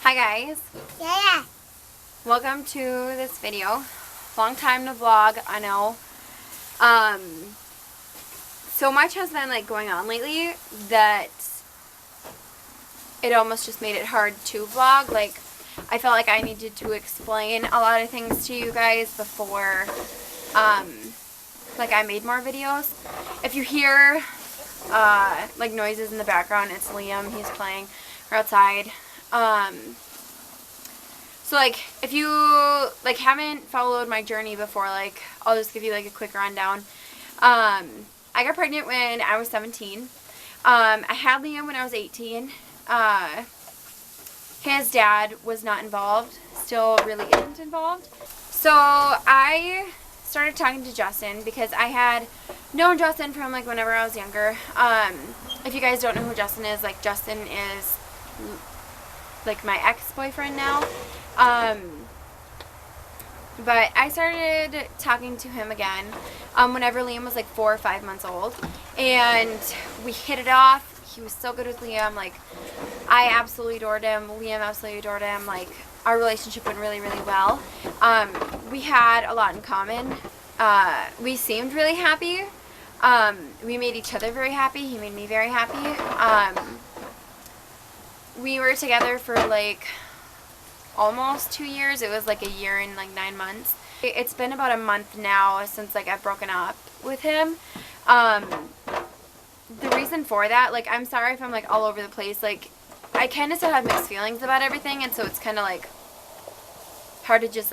Hi guys, Yeah. welcome to this video. Long time to vlog, I know. So much has been going on lately that it almost just made it hard to vlog. I felt like I needed to explain a lot of things to you guys before I made more videos. If you hear noises in the background, it's Liam. He's playing. We're outside. So if you haven't followed my journey before, I'll just give you a quick rundown. I got pregnant when I was 17. I had Liam when I was 18. His dad was not involved, still really isn't involved. So I started talking to Justin because I had known Justin from whenever I was younger. If you guys don't know who Justin is, Justin is my ex-boyfriend now. But I started talking to him again whenever Liam was 4 or 5 months old, and we hit it off. He was so good with Liam. I absolutely adored him. Liam absolutely adored him. Our relationship went really, really well. We had a lot in common. We seemed really happy. We made each other very happy. He made me very happy. We were together for almost 2 years. It was a year and 9 months. It's been about a month now since I've broken up with him. The reason for that, I'm sorry if I'm all over the place. I kind of still have mixed feelings about everything, and so it's kind of hard to just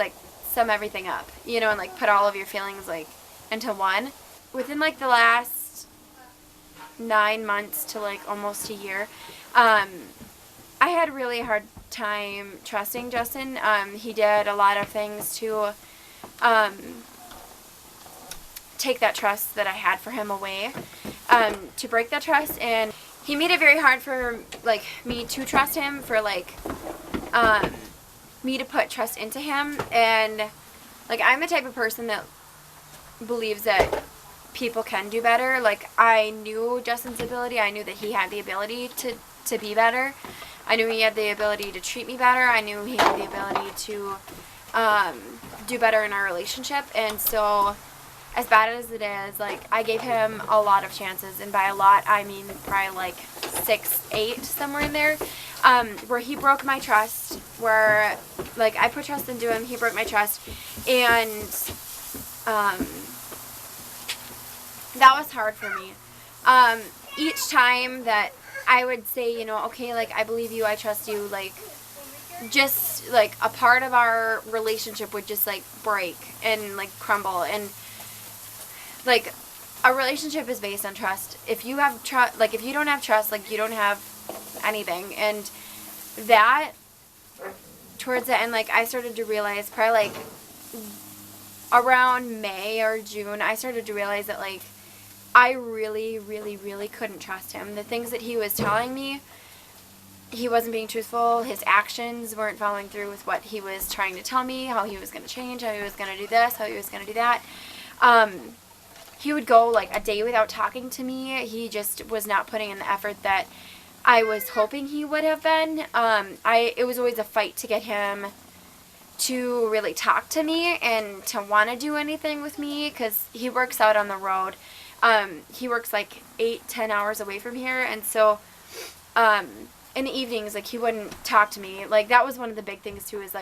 sum everything up, and put all of your feelings into one. Within the last 9 months to almost a year, I had a really hard time trusting Justin. He did a lot of things to take that trust that I had for him away, to break that trust, and he made it very hard for me to trust him, for me to put trust into him. And I'm the type of person that believes that people can do better. I knew Justin's ability. I knew that he had the ability to be better. I knew he had the ability to treat me better. I knew he had the ability to do better in our relationship. And so, as bad as it is, I gave him a lot of chances. And by a lot, I mean probably 6, 8, somewhere in there, where he broke my trust, where I put trust into him, he broke my trust. And that was hard for me. Each time that I would say, okay, I believe you, I trust you, just a part of our relationship would just break and crumble. And a relationship is based on trust. If you have trust, if you don't have trust, you don't have anything. And that, towards the end, I started to realize probably around May or June, I started to realize that I really, really, really couldn't trust him. The things that he was telling me, he wasn't being truthful. His actions weren't following through with what he was trying to tell me, how he was going to change, how he was going to do this, how he was going to do that. He would go a day without talking to me. He just was not putting in the effort that I was hoping he would have been. It was always a fight to get him to really talk to me and to want to do anything with me, because he works out on the road. He works 8-10 hours away from here, and so in the evenings, he wouldn't talk to me. That was one of the big things too, is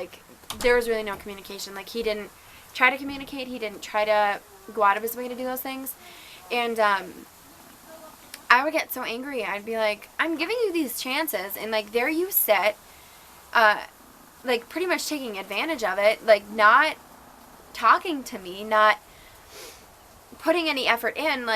there was really no communication. He didn't try to communicate. He didn't try to go out of his way to do those things. And I would get so angry. I'd be I'm giving you these chances, and there you sit, pretty much taking advantage of it, not talking to me, not putting any effort in.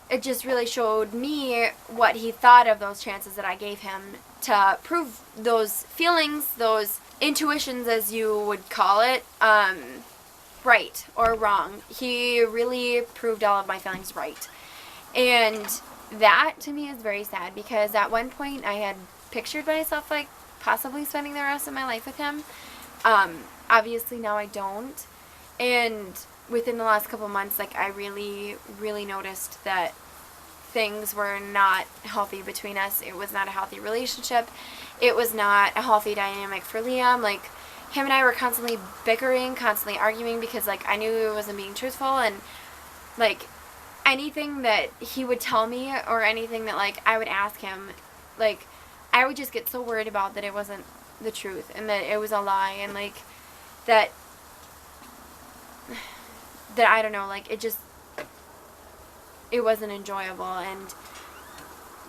It just really showed me what he thought of those chances that I gave him to prove those feelings, those intuitions, as you would call it, right or wrong. He really proved all of my feelings right. And that, to me, is very sad, because at one point I had pictured myself possibly spending the rest of my life with him. Obviously now I don't. And within the last couple months, I really, really noticed that things were not healthy between us. It was not a healthy relationship. It was not a healthy dynamic for Liam. Like, him and I were constantly bickering, constantly arguing because, like, I knew he wasn't being truthful, and, like, anything that he would tell me or anything that, like, I would ask him, like, I would just get so worried about that it wasn't the truth and that it was a lie, and, like, that I don't know, like, it wasn't enjoyable, and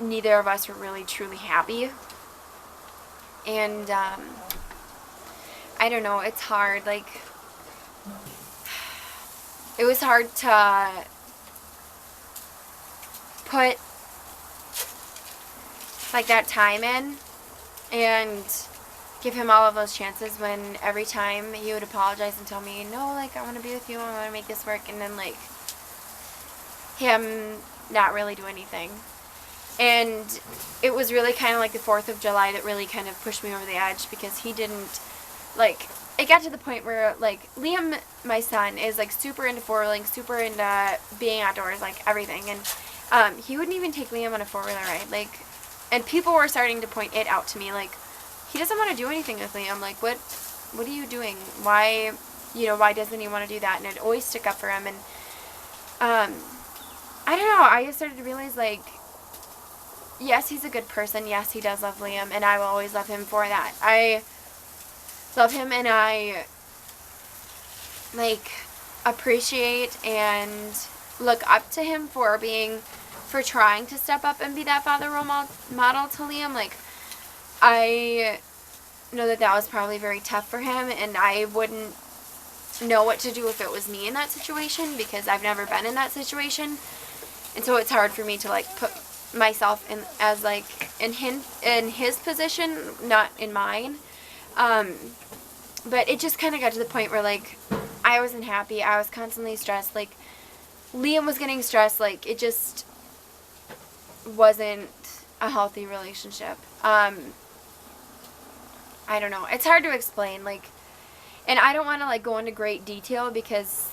neither of us were really truly happy. And I don't know, it's hard, like, it was hard to put, like, that time in and give him all of those chances when every time he would apologize and tell me, no, like, I want to be with you, I want to make this work, and then, like, him not really do anything. And it was really kind of like the 4th of July that really kind of pushed me over the edge, because he didn't, like, it got to the point where, like, Liam, my son, is, like, super into four-wheeling, super into being outdoors, like, everything, and he wouldn't even take Liam on a four-wheeler ride, like, and people were starting to point it out to me, like, he doesn't want to do anything with Liam, like, what are you doing? Why doesn't he want to do that? And I'd always stick up for him, and, I don't know, I just started to realize, like, yes, he's a good person, yes, he does love Liam, and I will always love him for that. I love him, and I, like, appreciate and look up to him for trying to step up and be that father role model to Liam. Like, I know that was probably very tough for him, and I wouldn't know what to do if it was me in that situation, because I've never been in that situation, and so it's hard for me to, like, put myself in as, like, in his position, not in mine. But it just kind of got to the point where, like, I wasn't happy. I was constantly stressed. Like, Liam was getting stressed. Like, it just wasn't a healthy relationship. I don't know. It's hard to explain. Like, and I don't want to, like, go into great detail because,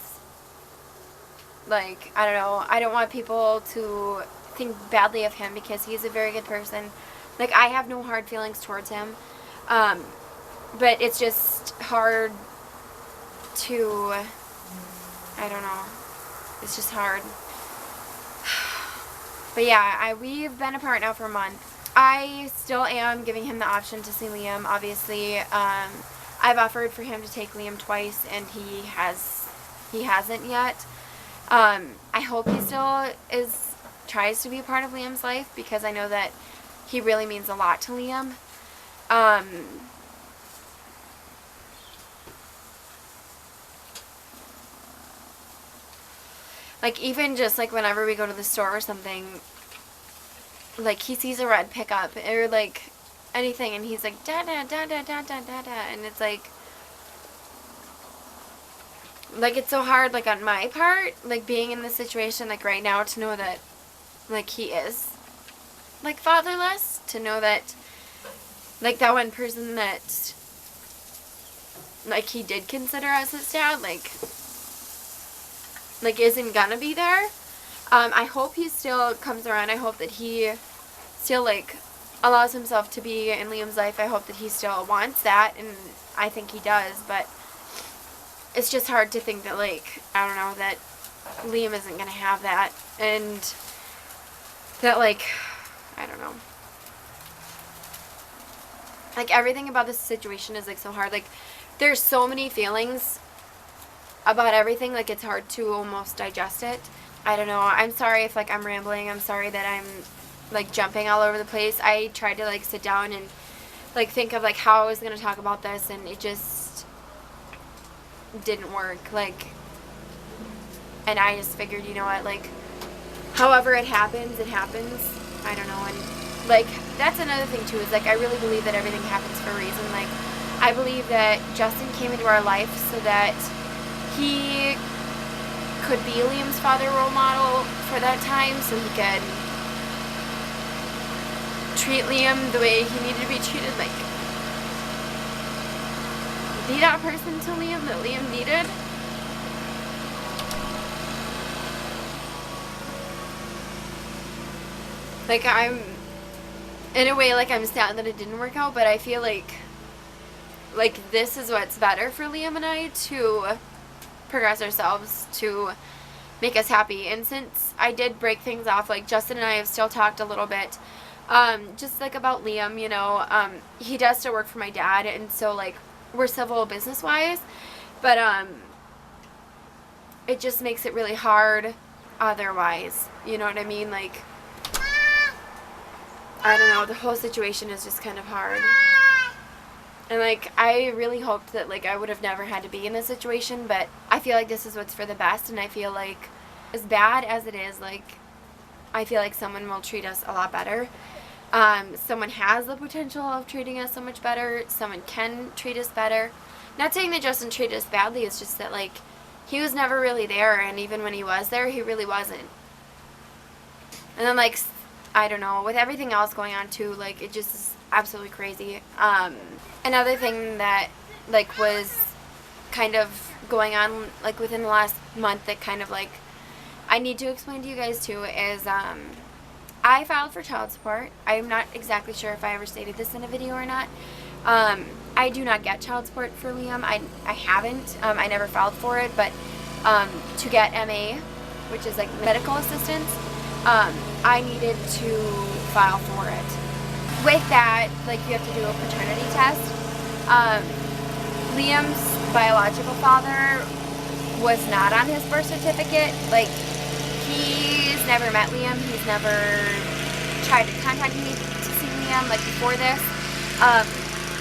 like, I don't know. I don't want people to think badly of him because he's a very good person. Like, I have no hard feelings towards him. But it's just hard to, I don't know, it's just hard. But yeah, we've been apart now for a month. I still am giving him the option to see Liam, obviously. I've offered for him to take Liam twice, and he hasn't yet. I hope he still tries to be a part of Liam's life, because I know that he really means a lot to Liam. Like, even just, like, whenever we go to the store or something, like, he sees a red pickup or, like, anything, and he's like, da-da, da-da, da-da, da-da, and it's like, it's so hard, like, on my part, like, being in this situation, like, right now, to know that, like, he is, like, fatherless, to know that, like, that one person that, like, he did consider as his dad, like, isn't gonna be there. I hope he still comes around. I hope that he still, like, allows himself to be in Liam's life. I hope that he still wants that, and I think he does, but it's just hard to think that, like, I don't know, that Liam isn't gonna have that, and that, like, I don't know. Like, everything about this situation is, like, so hard. Like, there's so many feelings about everything, like, it's hard to almost digest it. I don't know. I'm sorry if, like, I'm rambling. I'm sorry that I'm, like, jumping all over the place. I tried to, like, sit down and, like, think of, like, how I was going to talk about this, and it just didn't work. Like, and I just figured, you know what, like, however it happens, it happens. I don't know. And, like, that's another thing, too, is, like, I really believe that everything happens for a reason. Like, I believe that Justin came into our life so that he could be Liam's father role model for that time, so he could treat Liam the way he needed to be treated, like, be that person to Liam that Liam needed. Like, I'm, in a way, like, I'm sad that it didn't work out, but I feel like this is what's better for Liam and I, to progress ourselves, to make us happy. And since I did break things off, like, Justin and I have still talked a little bit, just, like, about Liam, you know, he does still work for my dad, and so, like, we're civil business-wise, but, it just makes it really hard otherwise, you know what I mean? Like, I don't know, the whole situation is just kind of hard. And, like, I really hoped that, like, I would have never had to be in this situation, but I feel like this is what's for the best, and I feel like, as bad as it is, like, I feel like someone will treat us a lot better. Someone has the potential of treating us so much better. Someone can treat us better. Not saying that Justin treated us badly, it's just that, like, he was never really there, and even when he was there, he really wasn't. And then, like, I don't know, with everything else going on, too, like, it just is absolutely crazy. Another thing that, like, was kind of going on, like, within the last month that kind of, like, I need to explain to you guys, too, is, I filed for child support. I'm not exactly sure if I ever stated this in a video or not. I do not get child support for Liam. I haven't. I never filed for it, but to get MA, which is like medical assistance, I needed to file for it. With that, like, you have to do a paternity test. Liam's biological father was not on his birth certificate. Like, he's never met Liam. He's never tried to contact me to see Liam, like, before this.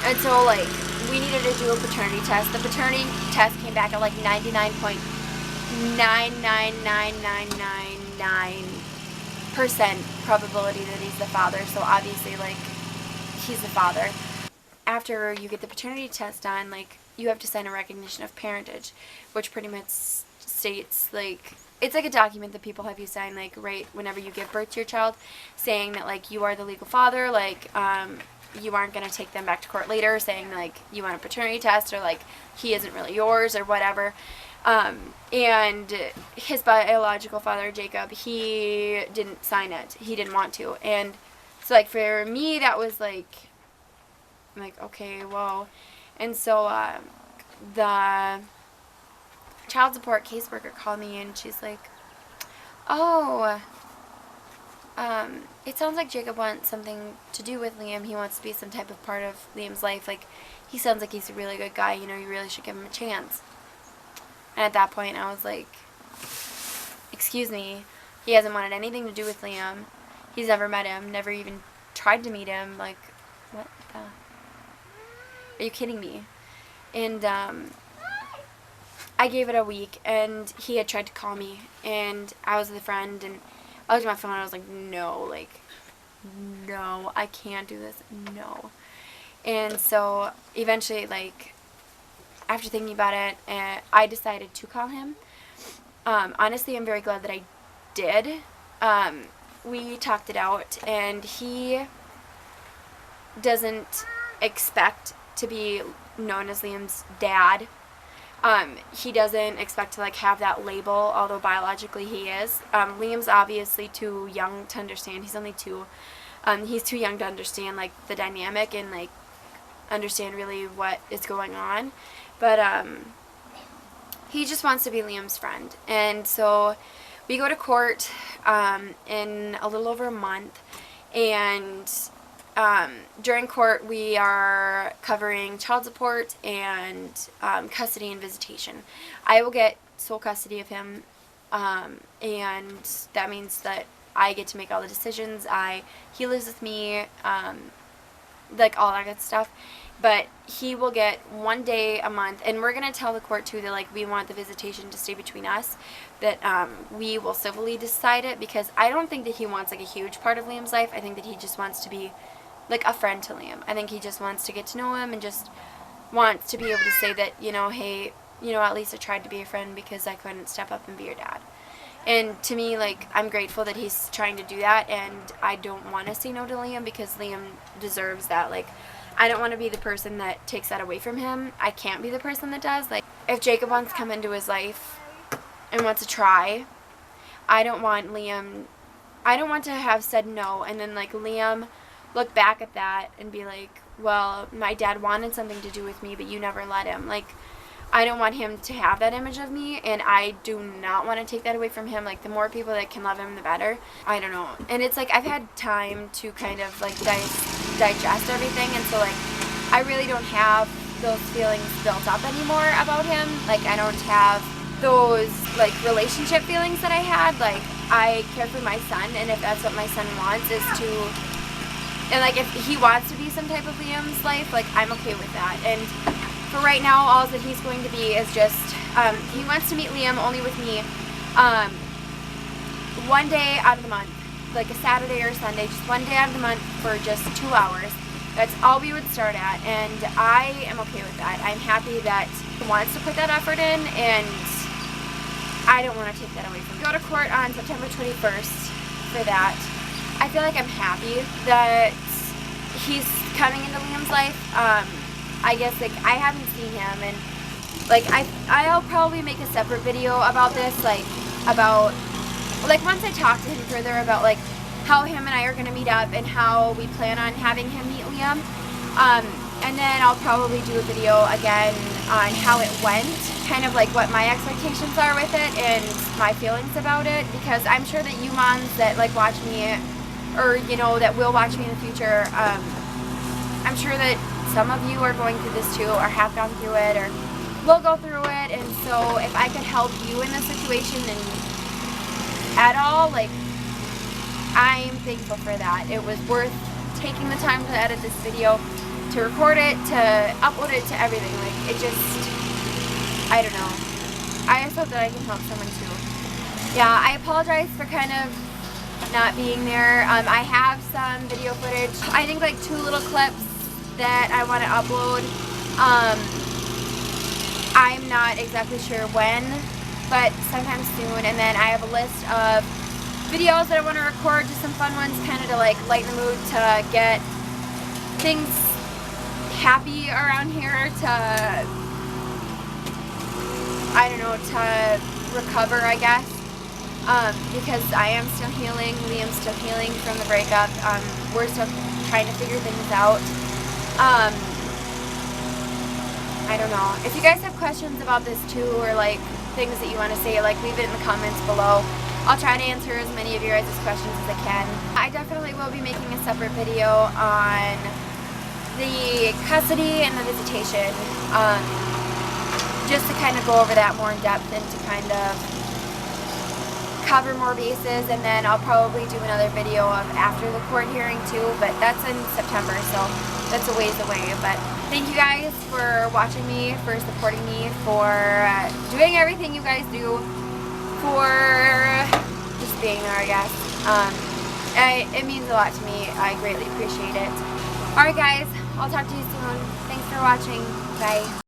And so, like, we needed to do a paternity test. The paternity test came back at, like, 99.999999% probability that he's the father. So, obviously, like, he's the father. After you get the paternity test done, like, you have to sign a recognition of parentage, which pretty much states, like, it's like a document that people have you sign, like, right whenever you give birth to your child, saying that, like, you are the legal father, like, you aren't going to take them back to court later, saying, like, you want a paternity test, or, like, he isn't really yours, or whatever. And his biological father, Jacob, he didn't sign it. He didn't want to. And so, like, for me, that was, like, I'm like, okay, whoa. And so, the child support caseworker called me, and she's like, oh, it sounds like Jacob wants something to do with Liam. He wants to be some type of part of Liam's life. Like, he sounds like he's a really good guy. You know, you really should give him a chance. And at that point, I was like, excuse me, he hasn't wanted anything to do with Liam. He's never met him, never even tried to meet him. Like, what the? Are you kidding me? And, I gave it a week, and he had tried to call me, and I was with a friend, and I looked at my phone, and I was like, no, like, no, I can't do this, no. And so, eventually, like, after thinking about it, I decided to call him. Honestly, I'm very glad that I did. We talked it out, and he doesn't expect to be known as Liam's dad. He doesn't expect to, like, have that label, although biologically he is. Liam's obviously too young to understand. He's only 2. He's too young to understand, like, the dynamic and, like, understand really what is going on. But, he just wants to be Liam's friend. And so we go to court, in a little over a month, and during court, we are covering child support and custody and visitation. I will get sole custody of him, and that means that I get to make all the decisions. He lives with me, like, all that good stuff. But he will get 1 day a month, and we're going to tell the court, too, that, like, we want the visitation to stay between us, that we will civilly decide it, because I don't think that he wants, like, a huge part of Liam's life. I think that he just wants to be, like, a friend to Liam. I think he just wants to get to know him and just wants to be able to say that, you know, hey, you know, at least I tried to be a friend because I couldn't step up and be your dad. And to me, like, I'm grateful that he's trying to do that, and I don't want to say no to Liam, because Liam deserves that. Like, I don't want to be the person that takes that away from him. I can't be the person that does. Like, if Jacob wants to come into his life and wants to try, I don't want Liam I don't want to have said no and then like Liam look back at that and be like, well, my dad wanted something to do with me, but you never let him. Like, I don't want him to have that image of me, and I do not want to take that away from him. Like, the more people that can love him, the better. I don't know. And it's like I've had time to kind of like digest everything, and so like I really don't have those feelings built up anymore about him. Like, I don't have those like relationship feelings that I had. Like, I care for my son, and if that's what my son wants is to, and like if he wants to be some type of Liam's life, like I'm okay with that. And for right now, all that he's going to be is just, he wants to meet Liam only with me one day out of the month, like a Saturday or Sunday, just one day out of the month for just 2 hours. That's all we would start at, and I am okay with that. I'm happy that he wants to put that effort in, and I don't want to take that away from him. Go to court on September 21st for that. I feel like I'm happy that he's coming into Liam's life. I guess like I haven't seen him, and like I'll probably make a separate video about this, like about like once I talk to him further about like how him and I are gonna meet up and how we plan on having him meet Liam. And then I'll probably do a video again on how it went, kind of like what my expectations are with it and my feelings about it, because I'm sure that you moms that like watch me, or you know that will watch me in the future, I'm sure that some of you are going through this too, or have gone through it, or will go through it. And so if I could help you in this situation and at all, like I'm thankful for that. It was worth taking the time to edit this video, to record it, to upload it, to everything. Like it just, I don't know. I just hope that I can help someone too. Yeah, I apologize for kind of not being there. I have some video footage. I think like 2 little clips that I want to upload. I'm not exactly sure when, but sometime soon. And then I have a list of videos that I want to record, just some fun ones, kind of to like lighten the mood, to get things happy around here, to, I don't know, to recover, I guess. Because I am still healing, Liam's still healing from the breakup. We're still trying to figure things out. I don't know. If you guys have questions about this too, or like things that you want to say, like leave it in the comments below. I'll try to answer as many of your guys' questions as I can. I definitely will be making a separate video on the custody and the visitation, just to kind of go over that more in depth and to kind of cover more bases. And then I'll probably do another video of after the court hearing too, but that's in September, so that's a ways away. But thank you guys for watching me, for supporting me, for doing everything you guys do, for just being there, I guess. It means a lot to me. I greatly appreciate it. Alright guys, I'll talk to you soon. Thanks for watching. Bye.